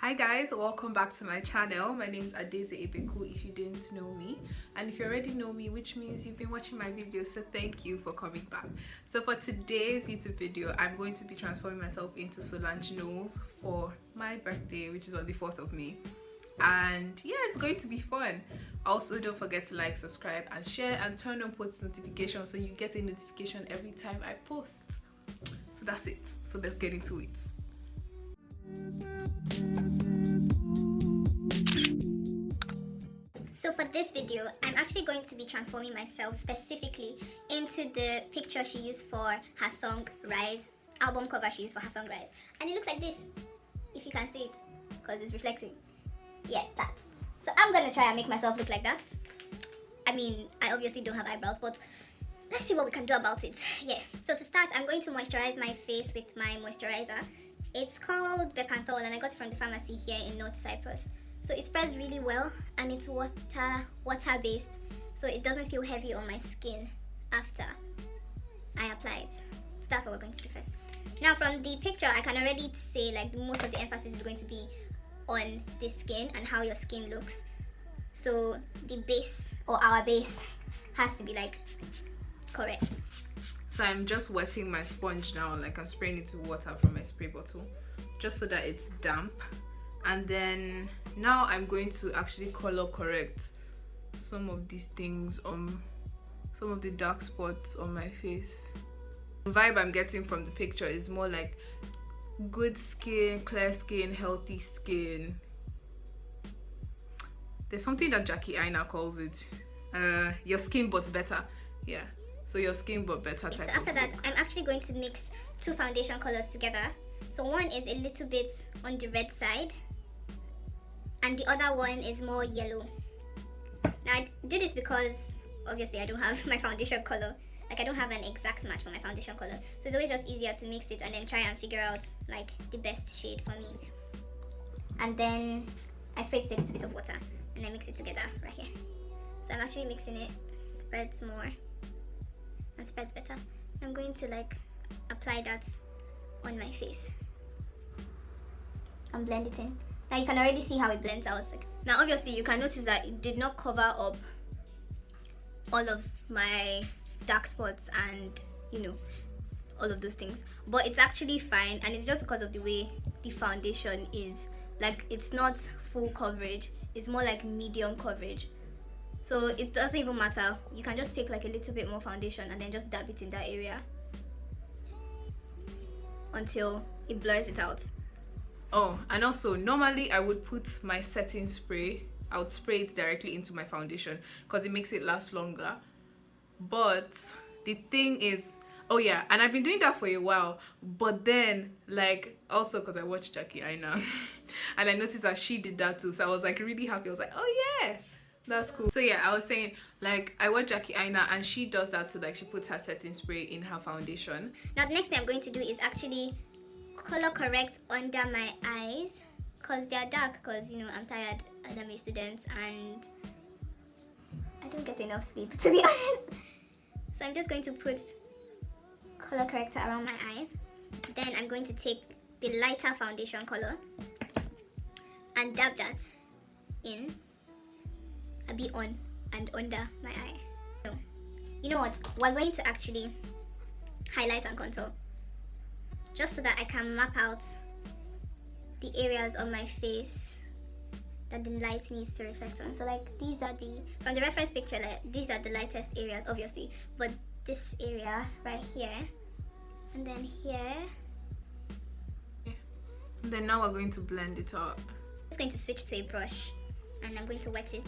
Hi guys, welcome back to my channel. My name is Daisy if you didn't know me, and if you already know me, which means you've been watching my videos, so thank you for coming back. So for today's YouTube video, I'm going to be transforming myself into Solange Knowles for my birthday, which is on the 4th of May. And yeah, it's going to be fun. Also, don't forget to like, subscribe and share, and turn on post notifications so you get a notification every time I post. So that's it. So let's get into it. So for this video, I'm actually going to be transforming myself specifically into the picture she used for her song Rise, album cover she used for her song Rise. And it looks like this, if you can see it, because it's reflecting. Yeah, that. So I'm gonna try and make myself look like that. I mean, I obviously don't have eyebrows, but let's see what we can do about it. Yeah, so to start, I'm going to moisturize my face with my moisturizer. It's called Bepanthol and I got it from the pharmacy here in North Cyprus. So it spreads really well and it's water-based, so it doesn't feel heavy on my skin after I apply it. So that's what we're going to do first. Now from the picture, I can already say like most of the emphasis is going to be on the skin and how your skin looks. So the base, or our base, has to be like correct. So I'm just wetting my sponge now, like I'm spraying it with water from my spray bottle, just so that it's damp. And then now I'm going to actually color correct some of these things on some of the dark spots on my face. The vibe I'm getting from the picture is more like good skin, clear skin, healthy skin. There's something that Jackie Aina calls it your skin but better. Yeah, so your skin but better type. So after that, I'm actually going to mix two foundation colors together. So one is a little bit on the red side and the other one is more yellow. Now I do this because obviously I don't have my foundation color. Like I don't have an exact match for my foundation color. So it's always just easier to mix it and then try and figure out like the best shade for me. And then I spray it with a little bit of water and I mix it together right here. So I'm actually mixing it. It spreads more and spreads better. I'm going to like apply that on my face and blend it in. Now you can already see how it blends out. Now obviously you can notice that it did not cover up all of my dark spots and you know all of those things, but it's actually fine, and it's just because of the way the foundation is. Like it's not full coverage, it's more like medium coverage, so it doesn't even matter. You can just take like a little bit more foundation and then just dab it in that area until it blurs it out. Oh, and also normally I would put my setting spray, I would spray it directly into my foundation because it makes it last longer. But the thing is, oh yeah, and I've been doing that for a while, but then like also because I watched Jackie Aina and I noticed that she did that too, so I was like really happy. I was like, oh yeah, that's cool. So yeah, I was saying like I watch Jackie Aina and she does that too, like she puts her setting spray in her foundation. Now the next thing I'm going to do is actually color correct under my eyes because they are dark, because you know I'm tired and I'm a student and I don't get enough sleep, to be honest. So I'm just going to put color corrector around my eyes. Then I'm going to take the lighter foundation color and dab that in a bit on and under my eye. So, you know what? We're going to actually highlight and contour, just so that I can map out the areas on my face that the light needs to reflect on. So like these are the, from the reference picture, like these are the lightest areas obviously, but this area right here and then here. Yeah. And then now we're going to blend it out. I'm just going to switch to a brush and I'm going to wet it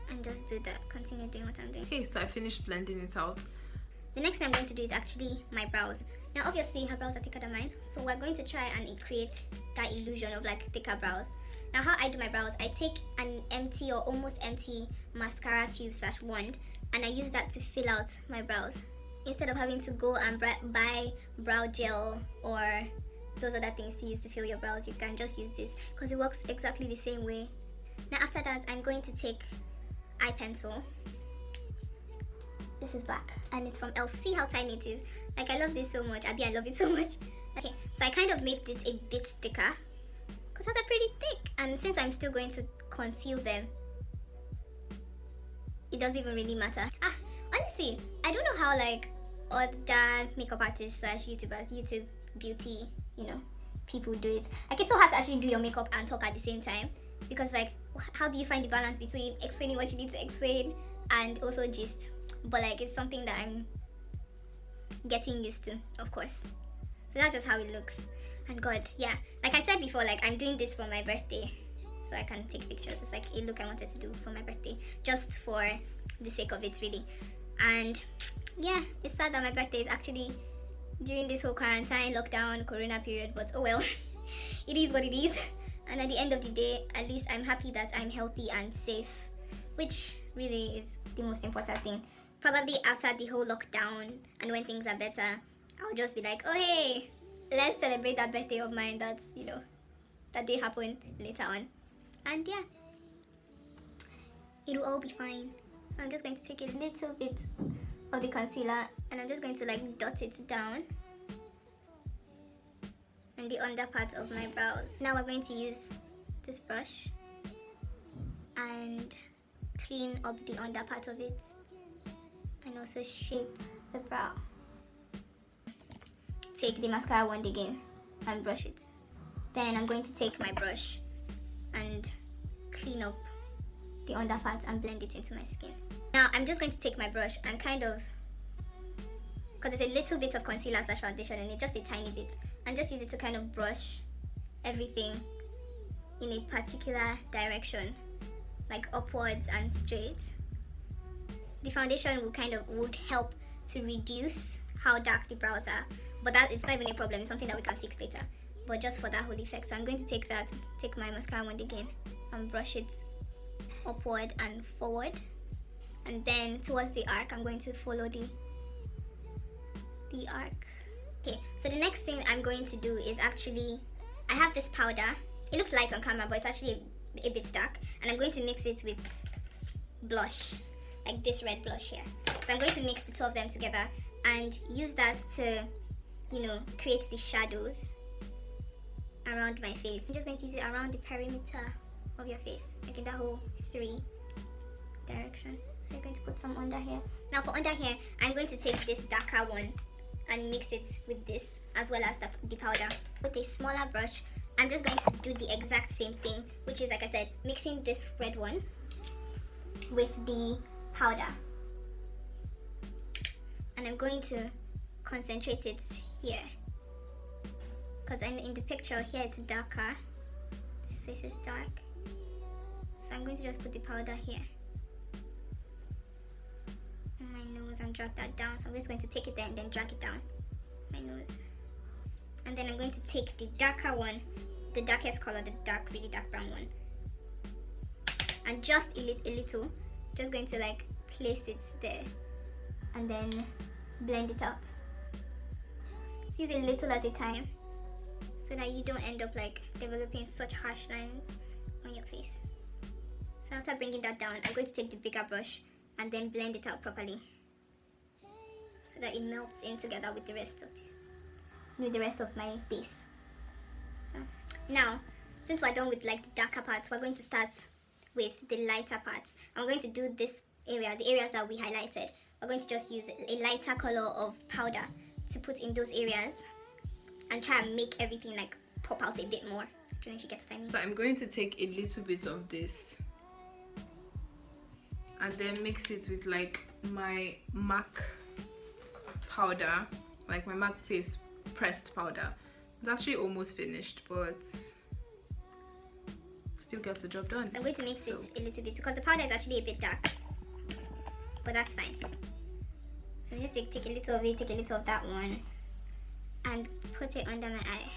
and just do that, continue doing what I'm doing. Okay, so I finished blending it out. The next thing I'm going to do is actually my brows. Now obviously her brows are thicker than mine, so we're going to try and create that illusion of like thicker brows. Now how I do my brows, I take an empty or almost empty mascara tube / wand and I use that to fill out my brows. Instead of having to go and buy brow gel or those other things to use to fill your brows, you can just use this because it works exactly the same way. Now after that, I'm going to take eye pencil. This is black and it's from e.l.f. See how tiny it is? Like I love this so much. I love it so much. Okay, so I kind of made it a bit thicker because it has a And since I'm still going to conceal them, it doesn't even really matter. Honestly, I don't know how like other makeup artists / YouTubers, YouTube beauty, people do it. Like, it's so hard to actually do your makeup and talk at the same time, because like, how do you find the balance between explaining what you need to explain and also gist? But like, it's something that I'm getting used to, of course. So that's just how it looks. And God, yeah, like I said before, like, I'm doing this for my birthday, so I can take pictures. It's like a look I wanted to do for my birthday, just for the sake of it, really. And yeah, it's sad that my birthday is actually during this whole quarantine, lockdown, corona period, but oh well. It is what it is. And at the end of the day, at least I'm happy that I'm healthy and safe, which really is the most important thing. Probably after the whole lockdown and when things are better, I'll just be like, oh hey, let's celebrate that birthday of mine that's, that day happened later on. And yeah, it'll all be fine. So I'm just going to take a little bit of the concealer and I'm just going to like dot it down on the under part of my brows. Now we're going to use this brush and clean up the under part of it and also shape the brow. Take the mascara wand again and brush it. Then I'm going to take my brush and clean up the under part and blend it into my skin. Now I'm just going to take my brush and kind of, because there's a little bit of concealer / foundation in it, just a tiny bit, and just use it to kind of brush everything in a particular direction, like upwards and straight. The foundation would help to reduce how dark the brows are, but that it's not even a problem. It's something that we can fix later, but just for that whole effect. So I'm going to take my mascara wand again and brush it upward and forward, and then towards the arc I'm going to follow the arc. Okay, so the next thing I'm going to do is actually, I have this powder. It looks light on camera, but it's actually a bit dark, and I'm going to mix it with blush, like this red blush here. So I'm going to mix the two of them together and use that to, create the shadows around my face. I'm just going to use it around the perimeter of your face, like in that whole 3 direction. So you're going to put some under here. Now for under here, I'm going to take this darker one and mix it with this, as well as the powder. With a smaller brush, I'm just going to do the exact same thing, which is, like I said, mixing this red one with the powder. And I'm going to concentrate it here, because in the picture here it's darker. This place is dark. So I'm going to just put the powder here on my nose and drag that down. So I'm just going to take it there and then drag it down my nose. And then I'm going to take the darker one, the darkest color, the really dark brown one, and just a little, just going to like place it there and then blend it out. Just use a little at a time so that you don't end up like developing such harsh lines on your face. So after bringing that down, I'm going to take the bigger brush and then blend it out properly so that it melts in together with the rest of my base. So now, since we're done with like the darker parts, we're going to start with the lighter parts. I'm going to do this area, the areas that we highlighted. We're going to just use a lighter color of powder to put in those areas and try and make everything like pop out a bit more. I don't know if you get what I mean. So I'm going to take a little bit of this and then mix it with like my MAC powder, like my MAC face pressed powder. It's actually almost finished, but still gets the job done. So I'm going to mix it a little bit because the powder is actually a bit dark, but that's fine. So I'm just take a little of it, take a little of that one, and put it under my eye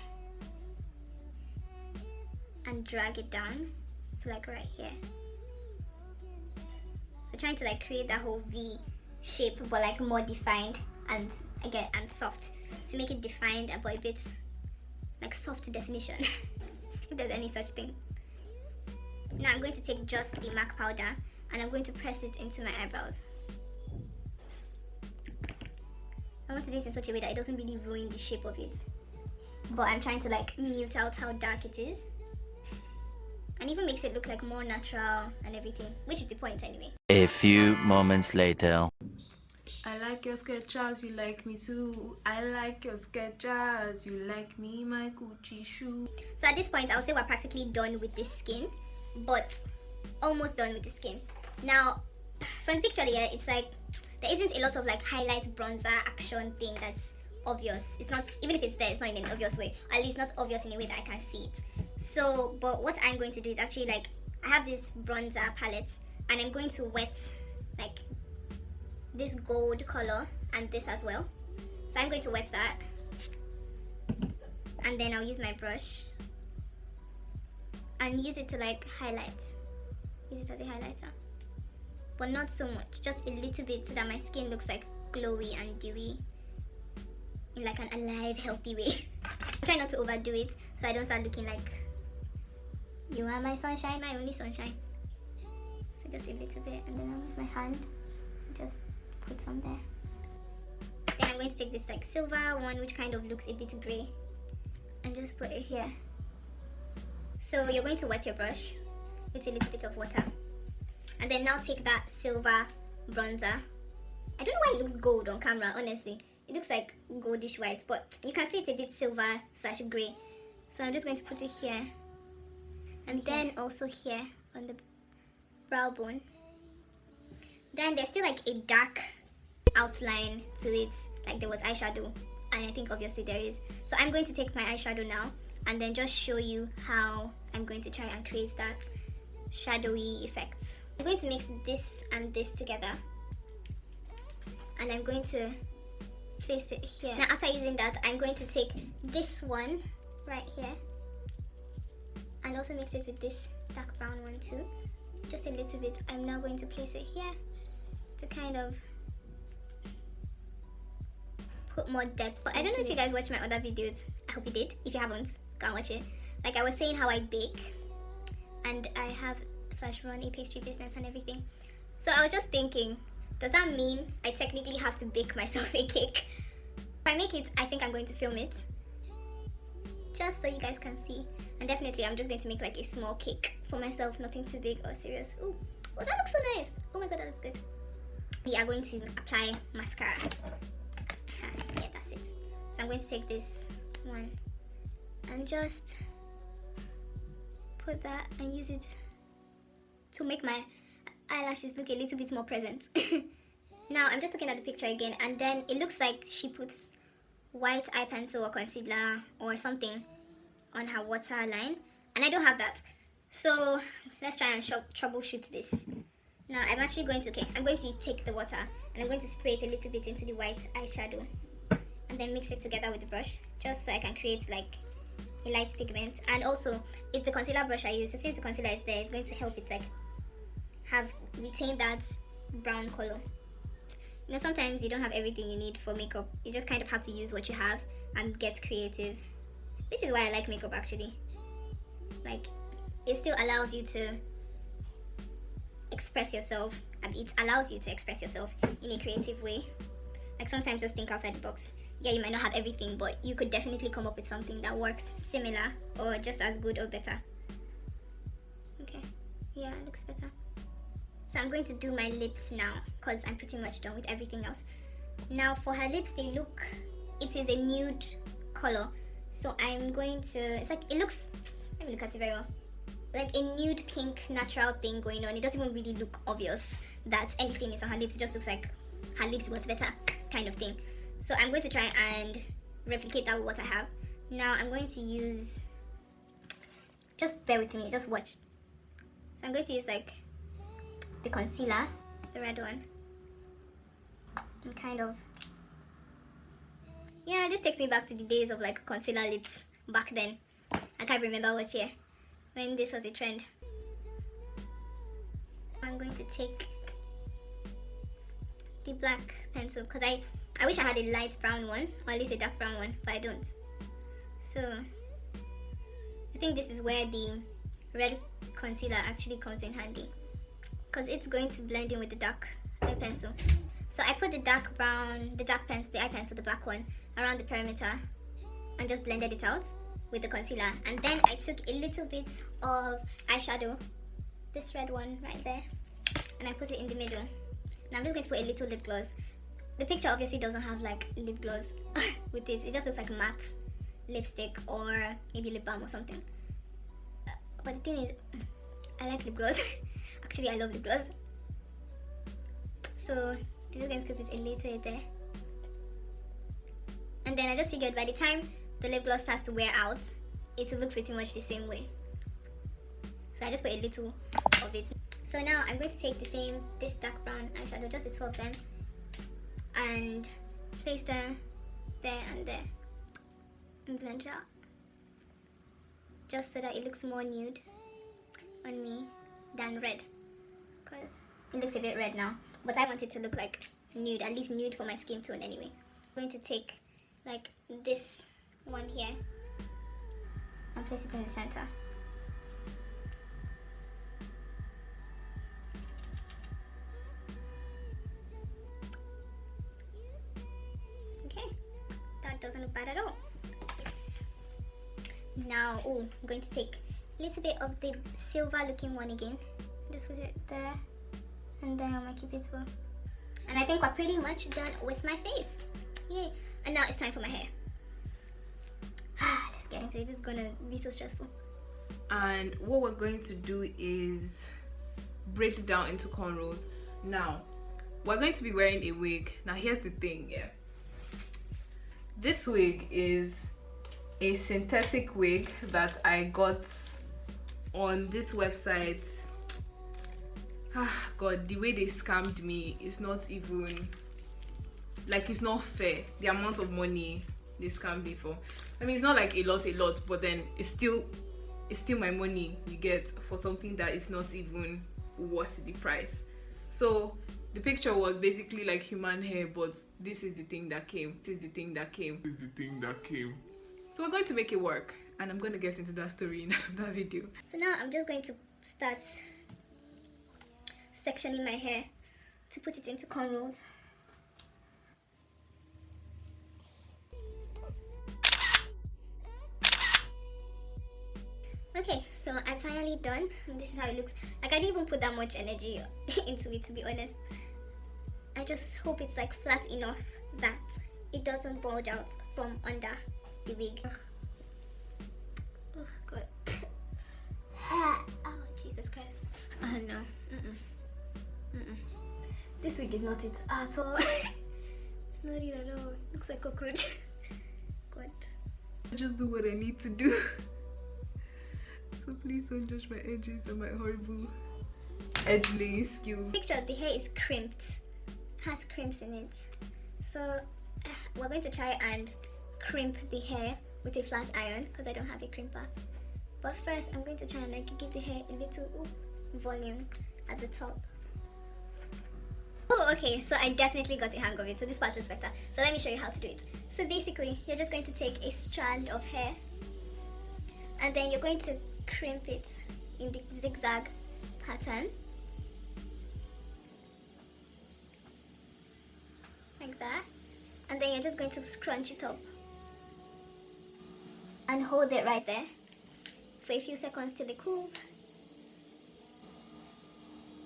and drag it down, so like right here. So trying to like create that whole V shape, but like more defined and soft, to make it defined but a bit like soft definition, if there's any such thing. Now I'm going to take just the MAC powder and I'm going to press it into my eyebrows. I want to do it in such a way that it doesn't really ruin the shape of it, but I'm trying to like mute out how dark it is and even makes it look like more natural and everything, which is the point anyway. A few moments later. I like your Skechers, you like me too. I like your Skechers, you like me, my Gucci shoe. So at this point, I'll say we're practically done with this skin, but almost done with the skin. Now, from the picture here, it's like there isn't a lot of like highlight bronzer action thing that's obvious. It's not, even if it's there, it's not in an obvious way, or at least not obvious in a way that I can see it. So, but what I'm going to do is actually like, I have this bronzer palette, and I'm going to wet like this gold color and this as well. So I'm going to wet that, and then I'll use my brush and use it to like highlight. Use it as a highlighter, but not so much, just a little bit, so that my skin looks like glowy and dewy in like an alive, healthy way. Try not to overdo it so I don't start looking like you are my sunshine, my only sunshine. So just a little bit, and then I'll use my hand, just put some there. Then I'm going to take this like silver one, which kind of looks a bit grey, and just put it here. So you're going to wet your brush with a little bit of water, and then now take that silver bronzer. I don't know why it looks gold on camera, honestly. It looks like goldish white, but you can see it's a bit silver / grey. So I'm just going to put it here, and then also here on the brow bone. Then there's still like a dark outline to it, like there was eyeshadow, and I think obviously there is. So I'm going to take my eyeshadow now and then just show you how I'm going to try and create that shadowy effect. I'm going to mix this and this together, and I'm going to place it here. Now after using that, I'm going to take this one right here and also mix it with this dark brown one too, just a little bit. I'm now going to place it here to kind of put more depth. But I don't know if you guys watched my other videos. I hope you did. If you haven't, go and watch it. Like I was saying how I bake, and I have / run a pastry business and everything. So I was just thinking, does that mean I technically have to bake myself a cake? If I make it, I think I'm going to film it, just so you guys can see. And definitely I'm just going to make like a small cake for myself, nothing too big or serious. Oh, that looks so nice. Oh my god, that looks good. We are going to apply mascara. Yeah, that's it. So I'm going to take this one and just put that and use it to make my eyelashes look a little bit more present. Now I'm just looking at the picture again, and then it looks like she puts white eye pencil or concealer or something on her waterline, and I don't have that. So let's try and troubleshoot this. Now I'm actually going to, I'm going to take the water and I'm going to spray it a little bit into the white eyeshadow, and then mix it together with the brush, just so I can create like a light pigment. And also it's the concealer brush I use, so since the concealer is there, it's going to help it like retain that brown color. You know, sometimes you don't have everything you need for makeup. You just kind of have to use what you have and get creative, which is why I like makeup actually. Like, it still allows you to express yourself, and it allows you to express yourself in a creative way. Like sometimes just think outside the box. Yeah, you might not have everything, but you could definitely come up with something that works similar or just as good or better. Okay, yeah, it looks better. So I'm going to do my lips now, because I'm pretty much done with everything else. Now for her lips, it is a nude color. So I'm going to, it's like, it looks, let me look at it very well, like a nude pink natural thing going on. It doesn't even really look obvious that anything is on her lips. It just looks like her lips was better kind of thing. So I'm going to try and replicate that with what I have. Now I'm going to use, just bear with me, just watch. So I'm going to use like the concealer, the red one, and kind of, yeah, this takes me back to the days of like concealer lips back then. I can't remember what year, when this was a trend. I'm going to take the black pencil, because I wish I had a light brown one, or at least a dark brown one, but I don't. So I think this is where the red concealer actually comes in handy, because it's going to blend in with the dark eye pencil. So I put the dark brown, the eye pencil, the black one, around the perimeter and just blended it out. with the concealer, and then I took a little bit of eyeshadow, this red one right there, and I put it in the middle. Now I'm just going to put a little lip gloss. The picture obviously doesn't have like lip gloss with it. It just looks like a matte lipstick or maybe lip balm or something. But the thing is, I like lip gloss. Actually, I love lip gloss. So I'm just going to put it a little there. And then I just figured by the time the lip gloss starts to wear out, it will look pretty much the same way. So I just put a little of it. So now I'm going to take this dark brown eyeshadow, just the two of them, and place them there and there, and blend it out, just so that it looks more nude on me than red, because it looks a bit red now, but I want it to look like nude, at least nude for my skin tone anyway. I'm going to take like this one here and place it in the center. Doesn't look bad at all. Now, I'm going to take a little bit of the silver looking one again. Just put it there and there on my cupid's bow. And I think we're pretty much done with my face. Yay! And now it's time for my hair. Let's get into it. This is gonna be so stressful. And what we're going to do is break it down into cornrows. Now, we're going to be wearing a wig. Now, here's the thing, yeah. This wig is a synthetic wig that I got on this website. God, the way they scammed me is not even, like, it's not fair. The amount of money they scammed me for. I mean, it's not like a lot, but then it's still my money you get for something that is not even worth the price. So the picture was basically like human hair, but this is the thing that came. So we're going to make it work, and I'm going to get into that story in another video. So now I'm just going to start sectioning my hair to put it into cornrows. Okay, so I'm finally done, and this is how it looks. Like, I didn't even put that much energy into it, to be honest. I just hope it's like flat enough that it doesn't bulge out from under the wig. Oh god. Oh Jesus Christ. No. This wig is not it at all. It's not it at all. It looks like cockroach. God. I just do what I need to do. So please don't judge my edges and my horrible edge laying skills. Picture, the hair is crimped. Has crimps in it. So we're going to try and crimp the hair with a flat iron because I don't have a crimper. But first I'm going to try and like give the hair a little volume at the top. Oh, okay, so I definitely got the hang of it, so this part is better. So let me show you how to do it. So basically, you're just going to take a strand of hair and then you're going to crimp it in the zigzag pattern. Like that. And then you're just going to scrunch it up and hold it right there for a few seconds till it cools.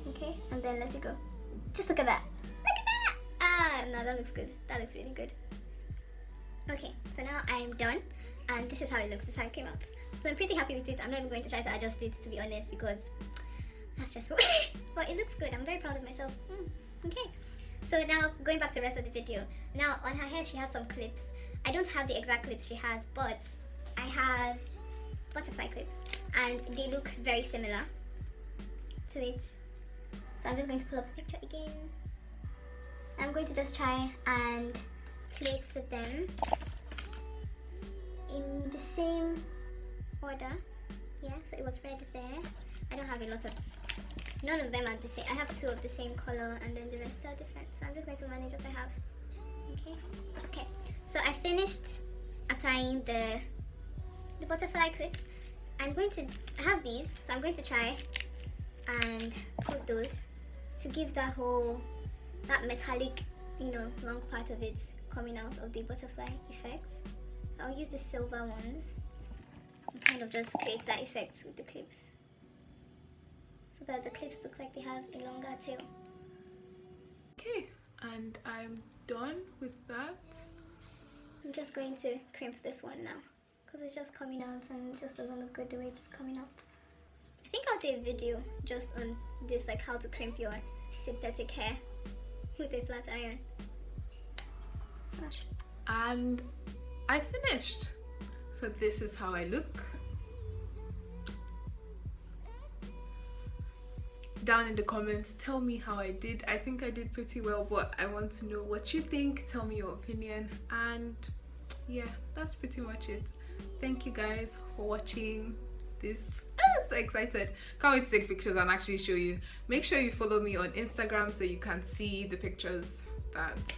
Okay, and then let it go. Just look at that. Look at that! Ah, no, that looks good. That looks really good. Okay, so now I'm done, and this is how it looks. This is how it came out. So I'm pretty happy with it. I'm not even going to try to adjust it, to be honest, because that's stressful. But it looks good. I'm very proud of myself. Okay. So now going back to the rest of the video. Now on her hair she has some clips. I don't have the exact clips she has, but I have butterfly clips, and they look very similar to it. So I'm just going to pull up the picture again. I'm going to just try and place them in the same order. Yeah, so it was red there. I don't have a lot of, none of them are the same. I have two of the same color and then the rest are different. So I'm just going to manage what I have. Okay, so I finished applying the butterfly clips. I have these, so I'm going to try and put those to give that metallic, long part of it coming out of the butterfly effect. I'll use the silver ones. It kind of just creates that effect with the clips, so that the clips look like they have a longer tail. Okay, and I'm done with that. I'm just going to crimp this one now because it's just coming out and it just doesn't look good the way it's coming out. I think I'll do a video just on this, like how to crimp your synthetic hair with a flat iron. And I finished. So this is how I look. Down in the comments, tell me how I did. I think I did pretty well, but I want to know what you think. Tell me your opinion. And yeah, that's pretty much it. Thank you guys for watching this. I'm so excited. Can't wait to take pictures and actually show you. Make sure you follow me on Instagram so you can see the pictures that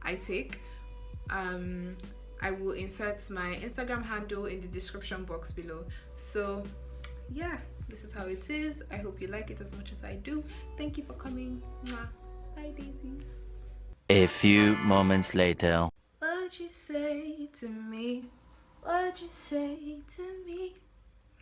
I take. I will insert my Instagram handle in the description box below. So yeah, this is how it is. I hope you like it as much as I do. Thank you for coming. Mwah. Bye, daisies. A few moments later. What'd you say to me? What'd you say to me?